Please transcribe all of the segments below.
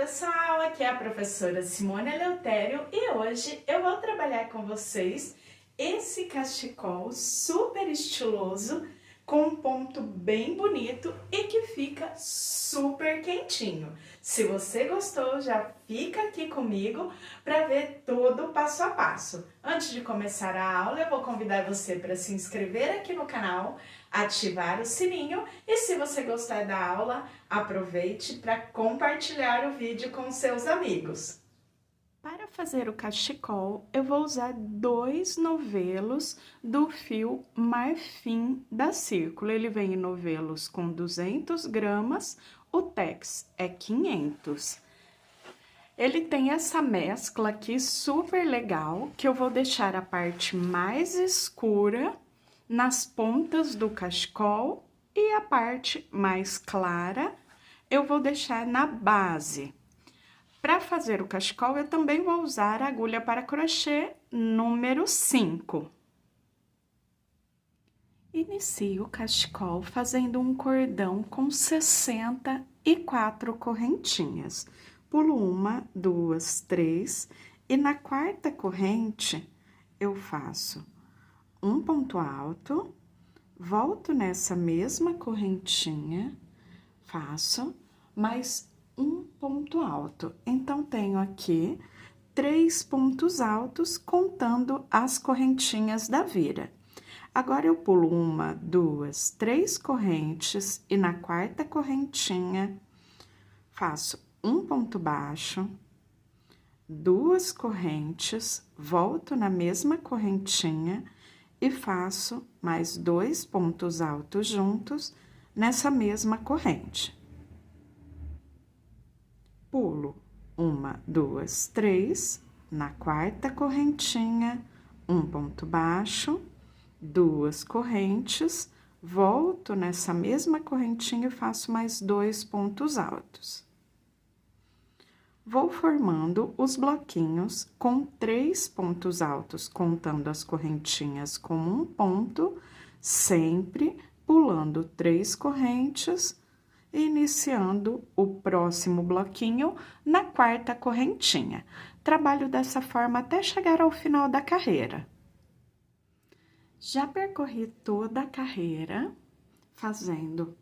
pessoal, aqui é a professora Simone Eleutério e hoje eu vou trabalhar com vocês esse cachecol super estiloso com um ponto bem bonito e que fica super quentinho. Se você gostou, já fica aqui comigo para ver todo o passo a passo. Antes de começar a aula, eu vou convidar você para se inscrever aqui no canal, ativar o sininho e se você gostar da aula, aproveite para compartilhar o vídeo com seus amigos. Para fazer o cachecol, eu vou usar 2 novelos do fio marfim da Círculo. Ele vem em novelos com 200 gramas, o tex é 500. Ele tem essa mescla aqui super legal, que eu vou deixar a parte mais escura nas pontas do cachecol e a parte mais clara eu vou deixar na base. Para fazer o cachecol, eu também vou usar a agulha para crochê número 5. Inicio o cachecol fazendo um cordão com 64 correntinhas. Pulo 1, 2, 3 e na quarta corrente eu faço um ponto alto, volto nessa mesma correntinha, faço mais um ponto alto. Então, tenho aqui 3 pontos altos, contando as correntinhas da vira. Agora, eu pulo 1, 2, 3 correntes e na quarta correntinha, faço um ponto baixo, 2 correntes, volto na mesma correntinha e faço mais 2 pontos altos juntos nessa mesma corrente. Pulo 1, 2, 3, na quarta correntinha, um ponto baixo, 2 correntes, volto nessa mesma correntinha e faço mais 2 pontos altos. Vou formando os bloquinhos com 3 pontos altos, contando as correntinhas com um ponto, sempre pulando 3 correntes, iniciando o próximo bloquinho na quarta correntinha. Trabalho dessa forma até chegar ao final da carreira. Já percorri toda a carreira fazendo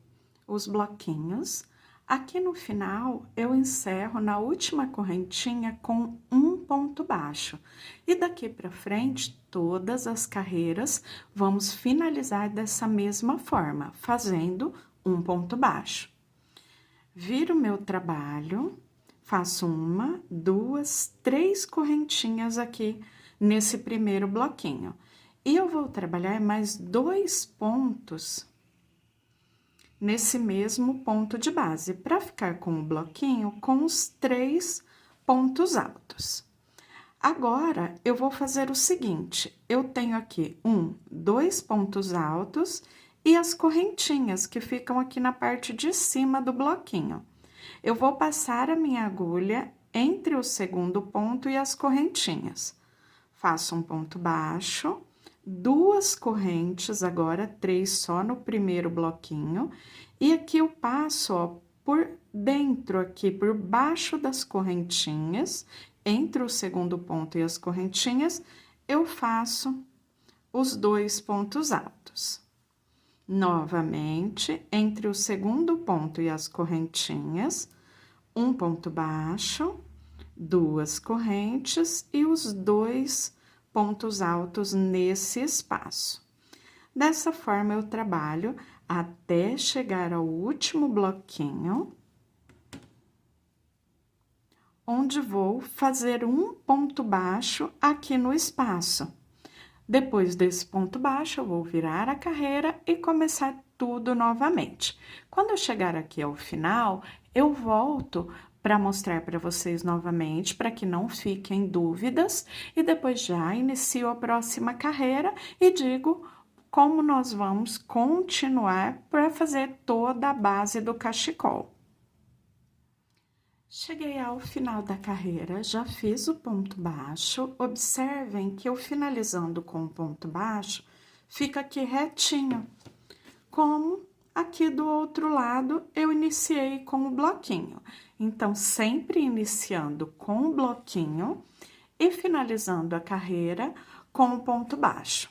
os bloquinhos. Aqui no final, eu encerro na última correntinha com um ponto baixo. E daqui para frente, todas as carreiras, vamos finalizar dessa mesma forma, fazendo um ponto baixo. Viro meu trabalho, faço 1, 2, 3 correntinhas aqui nesse primeiro bloquinho. E eu vou trabalhar mais 2 pontos nesse mesmo ponto de base, para ficar com o bloquinho com os 3 pontos altos. Agora, eu vou fazer o seguinte, eu tenho aqui 2 pontos altos e as correntinhas que ficam aqui na parte de cima do bloquinho. Eu vou passar a minha agulha entre o segundo ponto e as correntinhas. Faço um ponto baixo, 2 correntes, agora 3 só no primeiro bloquinho, e aqui eu passo, ó, por dentro aqui, por baixo das correntinhas, entre o segundo ponto e as correntinhas, eu faço os 2 pontos altos. Novamente, entre o segundo ponto e as correntinhas, um ponto baixo, 2 correntes e os 2 pontos altos nesse espaço. Dessa forma, eu trabalho até chegar ao último bloquinho, onde vou fazer um ponto baixo aqui no espaço. Depois desse ponto baixo, eu vou virar a carreira e começar tudo novamente. Quando eu chegar aqui ao final, eu volto para mostrar para vocês novamente, para que não fiquem dúvidas, e depois já inicio a próxima carreira e digo como nós vamos continuar para fazer toda a base do cachecol. Cheguei ao final da carreira, já fiz o ponto baixo. Observem que eu finalizando com o ponto baixo, fica aqui retinho, como aqui do outro lado, eu iniciei com o bloquinho. Então, sempre iniciando com o bloquinho e finalizando a carreira com o ponto baixo.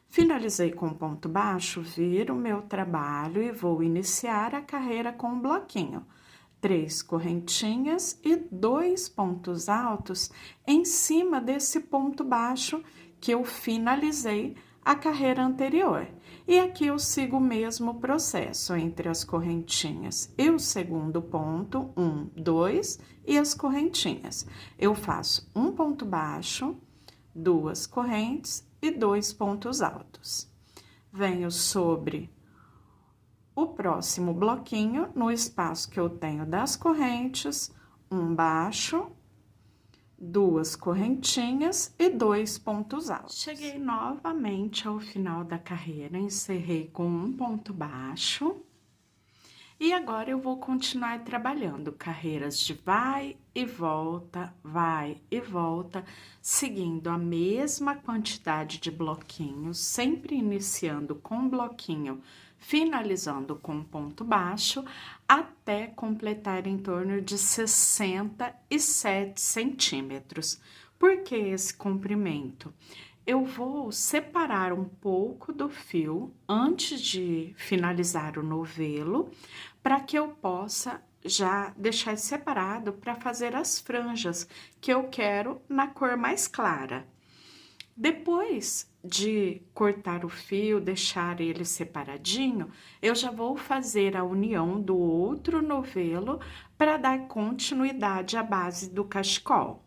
Finalizei com o ponto baixo, viro o meu trabalho e vou iniciar a carreira com o bloquinho. 3 correntinhas e 2 pontos altos em cima desse ponto baixo que eu finalizei a carreira anterior. E aqui eu sigo o mesmo processo entre as correntinhas e o segundo ponto, 1, 2, e as correntinhas. Eu faço um ponto baixo, 2 correntes e 2 pontos altos. Venho sobre o próximo bloquinho, no espaço que eu tenho das correntes, um baixo, 2 correntinhas e 2 pontos altos. Cheguei novamente ao final da carreira, encerrei com um ponto baixo. E agora eu vou continuar trabalhando carreiras de vai e volta, seguindo a mesma quantidade de bloquinhos, sempre iniciando com bloquinho, finalizando com ponto baixo, até completar em torno de 67 centímetros. Por que esse comprimento? Eu vou separar um pouco do fio antes de finalizar o novelo, para que eu possa já deixar separado para fazer as franjas que eu quero na cor mais clara. Depois de cortar o fio, deixar ele separadinho, eu já vou fazer a união do outro novelo para dar continuidade à base do cachecol.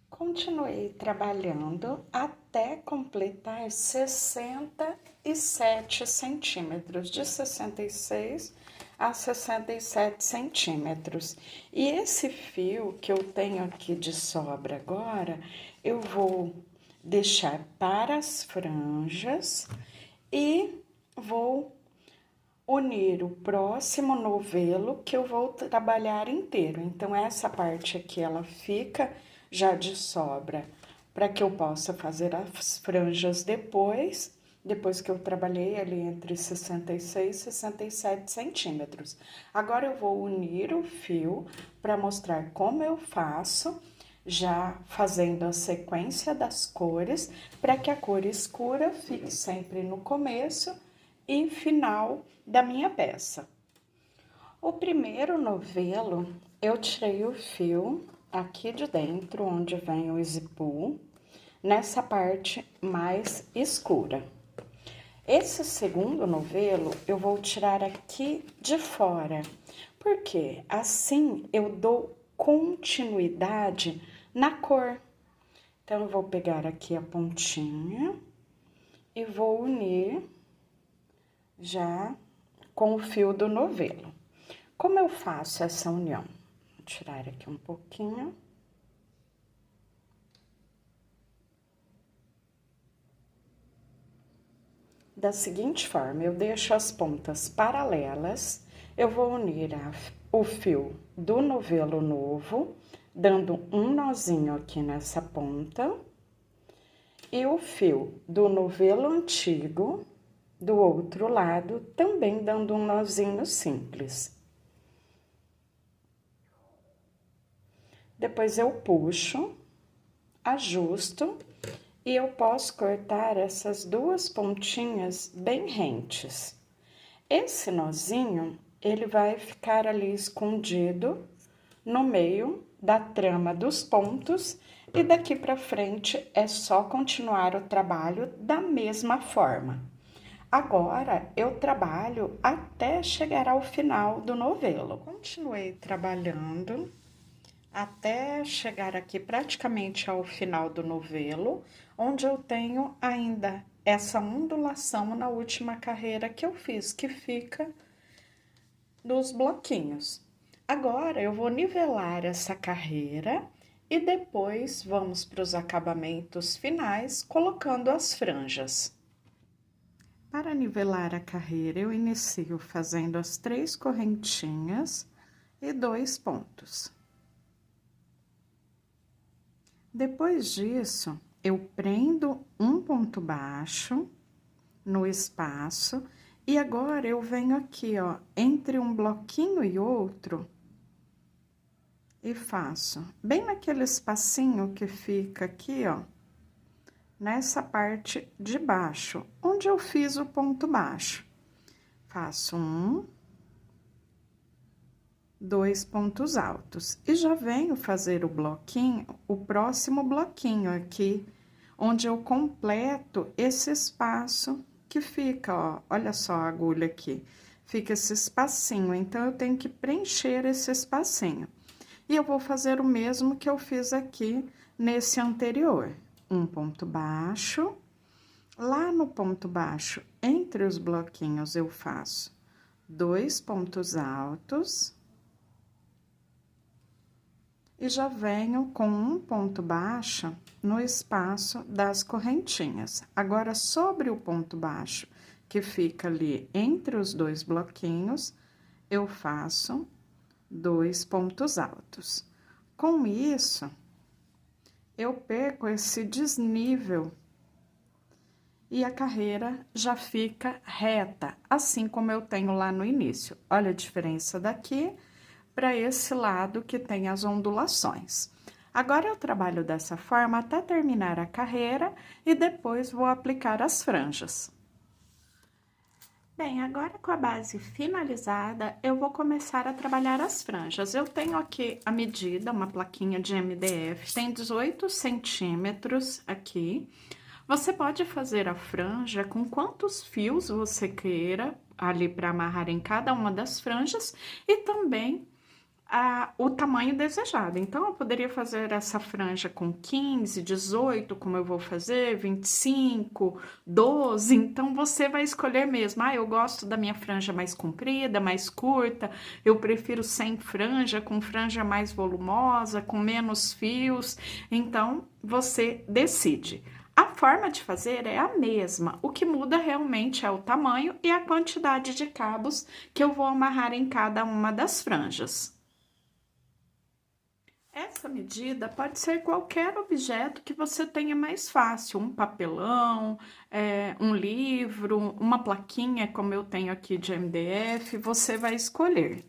Continuei trabalhando até completar 67 centímetros, de 66 a 67 centímetros. E esse fio que eu tenho aqui de sobra agora, eu vou deixar para as franjas e vou unir o próximo novelo que eu vou trabalhar inteiro. Então, essa parte aqui, ela fica já de sobra, para que eu possa fazer as franjas depois que eu trabalhei ali entre 66 e 67 centímetros. Agora, eu vou unir o fio para mostrar como eu faço, já fazendo a sequência das cores, para que a cor escura fique sempre no começo e final da minha peça. O primeiro novelo, eu tirei o fio aqui de dentro, onde vem o zipu, nessa parte mais escura. Esse segundo novelo, eu vou tirar aqui de fora, porque assim eu dou continuidade na cor. Então, eu vou pegar aqui a pontinha e vou unir já com o fio do novelo. Como eu faço essa união? Vou tirar aqui um pouquinho. Da seguinte forma, eu deixo as pontas paralelas, eu vou unir o fio do novelo novo, dando um nozinho aqui nessa ponta, e o fio do novelo antigo, do outro lado, também dando um nozinho simples. Depois eu puxo, ajusto e eu posso cortar essas duas pontinhas bem rentes. Esse nozinho, ele vai ficar ali escondido no meio da trama dos pontos e daqui pra frente é só continuar o trabalho da mesma forma. Agora, eu trabalho até chegar ao final do novelo. Continuei trabalhando até chegar aqui praticamente ao final do novelo, onde eu tenho ainda essa ondulação na última carreira que eu fiz, que fica nos bloquinhos. Agora, eu vou nivelar essa carreira e depois vamos para os acabamentos finais, colocando as franjas. Para nivelar a carreira, eu inicio fazendo as 3 correntinhas e 2 pontos. Depois disso, eu prendo um ponto baixo, no espaço. E agora, eu venho aqui, ó, entre um bloquinho e outro, e faço bem naquele espacinho que fica aqui, ó, nessa parte de baixo, onde eu fiz o ponto baixo. Faço 1, 2 pontos altos. E já venho fazer o bloquinho, o próximo bloquinho aqui, onde eu completo esse espaço que fica, ó, olha só a agulha aqui, fica esse espacinho, então, eu tenho que preencher esse espacinho. E eu vou fazer o mesmo que eu fiz aqui nesse anterior. Um ponto baixo, lá no ponto baixo, entre os bloquinhos, eu faço 2 pontos altos. E já venho com um ponto baixo no espaço das correntinhas. Agora, sobre o ponto baixo, que fica ali entre os 2 bloquinhos, eu faço 2 pontos altos. Com isso, eu perco esse desnível e a carreira já fica reta, assim como eu tenho lá no início. Olha a diferença daqui para esse lado que tem as ondulações. Agora, eu trabalho dessa forma até terminar a carreira e depois vou aplicar as franjas. Bem, agora com a base finalizada, eu vou começar a trabalhar as franjas. Eu tenho aqui a medida, uma plaquinha de MDF, tem 18 centímetros aqui. Você pode fazer a franja com quantos fios você queira ali para amarrar em cada uma das franjas e também o tamanho desejado. Então, eu poderia fazer essa franja com 15, 18, como eu vou fazer, 25, 12. Então, você vai escolher mesmo. Ah, eu gosto da minha franja mais comprida, mais curta. Eu prefiro sem franja, com franja mais volumosa, com menos fios. Então, você decide. A forma de fazer é a mesma, o que muda realmente é o tamanho e a quantidade de cabos que eu vou amarrar em cada uma das franjas. Essa medida pode ser qualquer objeto que você tenha mais fácil, um papelão, um livro, uma plaquinha, como eu tenho aqui de MDF, você vai escolher.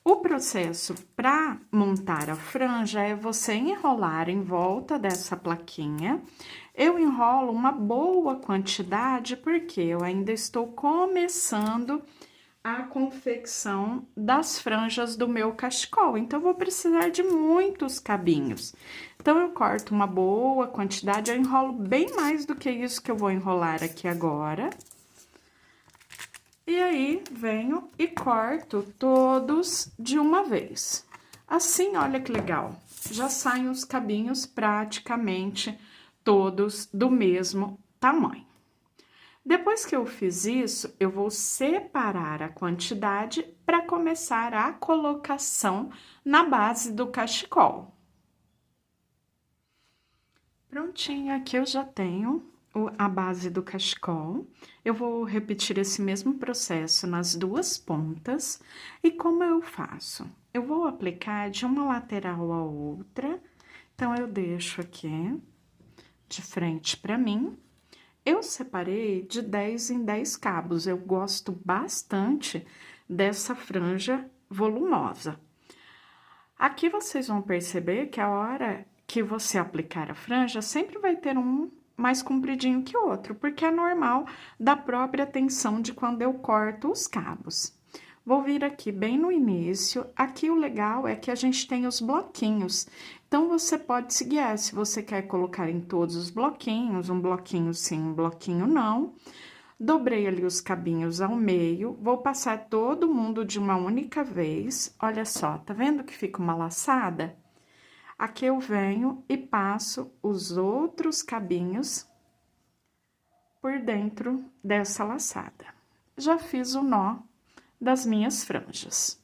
O processo para montar a franja é você enrolar em volta dessa plaquinha. Eu enrolo uma boa quantidade porque eu ainda estou começando a confecção das franjas do meu cachecol. Então, eu vou precisar de muitos cabinhos. Então, eu corto uma boa quantidade, eu enrolo bem mais do que isso que eu vou enrolar aqui agora. E aí, venho e corto todos de uma vez. Assim, olha que legal, já saem os cabinhos praticamente todos do mesmo tamanho. Depois que eu fiz isso, eu vou separar a quantidade para começar a colocação na base do cachecol. Prontinho, aqui eu já tenho a base do cachecol. Eu vou repetir esse mesmo processo nas duas pontas. E como eu faço? Eu vou aplicar de uma lateral à outra. Então, eu deixo aqui de frente para mim. Eu separei de 10 em 10 cabos, eu gosto bastante dessa franja volumosa. Aqui vocês vão perceber que a hora que você aplicar a franja, sempre vai ter um mais compridinho que o outro, porque é normal da própria tensão de quando eu corto os cabos. Vou vir aqui bem no início, aqui o legal é que a gente tem os bloquinhos, então você pode se guiar, se você quer colocar em todos os bloquinhos, um bloquinho sim, um bloquinho não. Dobrei ali os cabinhos ao meio, vou passar todo mundo de uma única vez, olha só, tá vendo que fica uma laçada? Aqui eu venho e passo os outros cabinhos por dentro dessa laçada. Já fiz o nó das minhas franjas.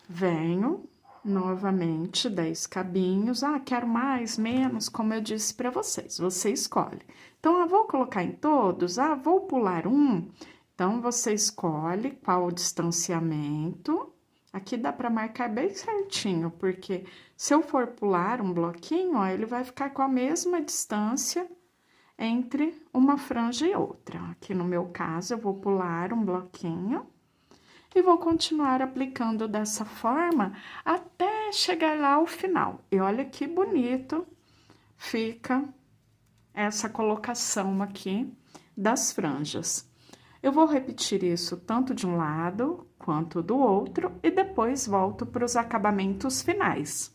Venho novamente 10 cabinhos. Ah, quero mais, menos, como eu disse para vocês, você escolhe. Então, eu vou colocar em todos, vou pular um. Então, você escolhe qual o distanciamento. Aqui dá para marcar bem certinho, porque se eu for pular um bloquinho, ó, ele vai ficar com a mesma distância entre uma franja e outra. Aqui no meu caso, eu vou pular um bloquinho e vou continuar aplicando dessa forma até chegar lá ao final. E olha que bonito fica essa colocação aqui das franjas. Eu vou repetir isso tanto de um lado quanto do outro e depois volto para os acabamentos finais.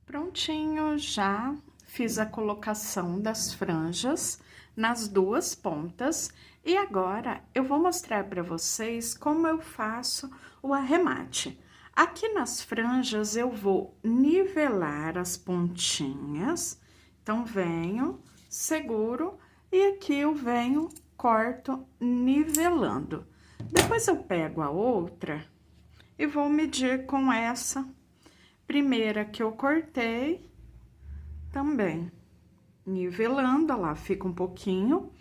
Prontinho, já fiz a colocação das franjas nas duas pontas e agora eu vou mostrar para vocês como eu faço o arremate. Aqui nas franjas eu vou nivelar as pontinhas, então venho, seguro e aqui eu venho, corto nivelando. Depois eu pego a outra e vou medir com essa primeira que eu cortei, também nivelando, ó lá, fica um pouquinho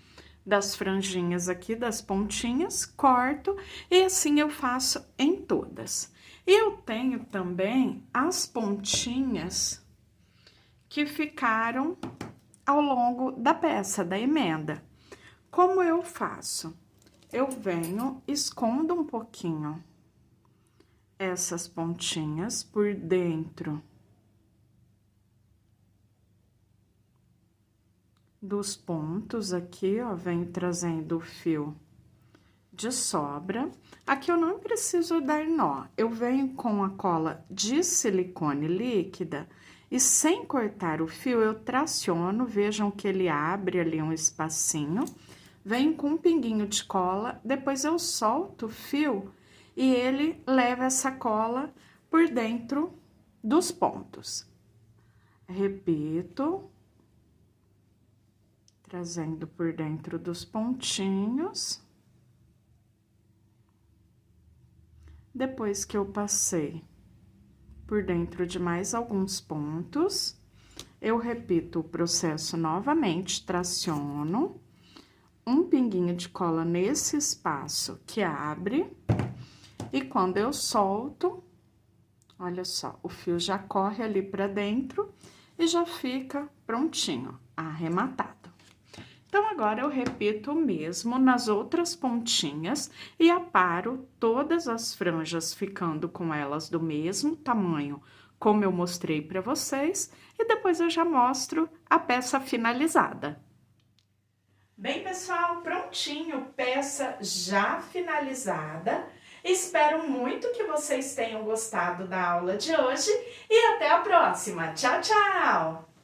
das franjinhas aqui, das pontinhas, corto, e assim eu faço em todas. E eu tenho também as pontinhas que ficaram ao longo da peça, da emenda. Como eu faço? Eu venho, escondo um pouquinho essas pontinhas por dentro dos pontos aqui, ó, venho trazendo o fio de sobra. Aqui eu não preciso dar nó, eu venho com a cola de silicone líquida e sem cortar o fio eu traciono, vejam que ele abre ali um espacinho, venho com um pinguinho de cola, depois eu solto o fio e ele leva essa cola por dentro dos pontos. Repito, trazendo por dentro dos pontinhos. Depois que eu passei por dentro de mais alguns pontos, eu repito o processo novamente, traciono um pinguinho de cola nesse espaço que abre. E quando eu solto, olha só, o fio já corre ali pra dentro e já fica prontinho, arrematado. Então, agora eu repito o mesmo nas outras pontinhas e aparo todas as franjas ficando com elas do mesmo tamanho, como eu mostrei pra vocês, e depois eu já mostro a peça finalizada. Bem, pessoal, prontinho, peça já finalizada. Espero muito que vocês tenham gostado da aula de hoje e até a próxima. Tchau, tchau!